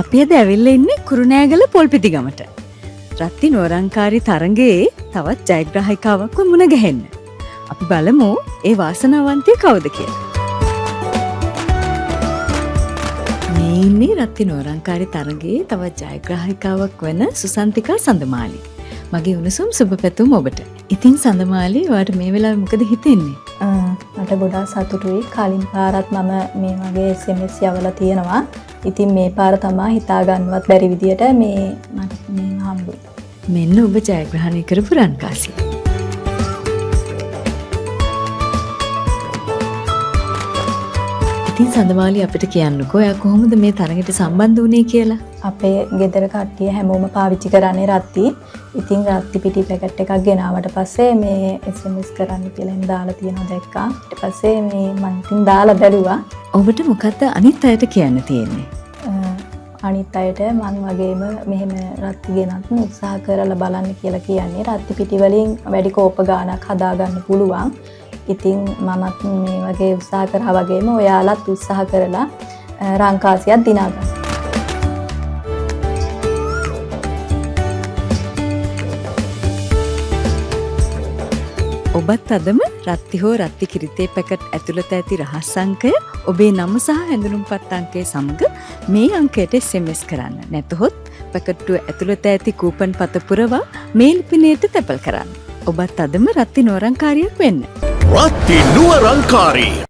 අපි අද ඇවිල්ලා ඉන්නේ කුරුණෑගල පොල්පිටිගමට. රත්ති නෝරංකාරී තරඟයේ තවත් ජයග්‍රාහිකාවක්ව මුණ ගැහෙන්න. අපි බලමු ඒ වාසනාවන්තය කවුද කියලා. මේ ඉන්නේ රත්ති නෝරංකාරී තරඟයේ තවත් ජයග්‍රාහිකාවක් වන සුසන්තිකා සඳමාලි. මගේ උණුසුම් සුබ පැතුම් ඔබට. ඉතින් සඳමාලි ඔයාට මේ වෙලාවේ මොකද හිතෙන්නේ? මට ගොඩාක් සතුටුයි. කලින් පාරත් මම මේ වගේ SMS යවලා තියෙනවා. ඉතින් මේ පාර තමයි හිතා ගන්නවත් බැරි විදියට මේ මට මේ හම්බුනේ. මෙන්න ඔබ ජයග්‍රහණය කරපු රන්කාසිය. ඉතින් සඳමාලි අපිට කියන්නකෝ ඔයා කොහොමද මේ තරඟට සම්බන්ධ වුණේ කියලා? අපේ ගෙදර කට්ටිය හැමෝම පාවිච්චි කරන්නේ රත්ති. ඉතින් රත්ති පිටි පැකට් එකක් ගෙනාවට පස්සේ මේ SMS කරන්න කියලා එම් දාලා තියෙනවා දැක්කා. ඊට පස්සේ මේ මම ඉතින් දාලා බැලුවා. ඔබට මොකද්ද අනිත් අයට කියන්න තියෙන්නේ? අනිත් අයට මම වගේම මෙහෙම රත්ති ගෙනත් උත්සාහ කරලා බලන්න කියලා කියන්නේ. රත්ති පිටි වලින් වැඩි කෝප ගාණක් හදා ගන්න පුළුවන්. ඉතින් මමත් මේ වගේ උත්සාහ කරා වගේම ඔයාලත් උත්සාහ කරලා රංකාසියක් දිනා ගන්න. ඔබත් අදම රත්ති හෝ රත්ති කිරිතේ පැකට් ඇතුළත ඇති රහස් අංකය ඔබේ නම සහ හැඳුනුම්පත් අංකය සමග මේ අංකයට SMS කරන්න. නැතහොත් පැකට්ටුව ඇතුළත ඇති කූපන් පත පුරවා මේ ලිපිනයට තැපල් කරන්න. ඔබත් අදම රත්ති නෝරංකාරියක් වෙන්න. රත්ති නුවරංකාරී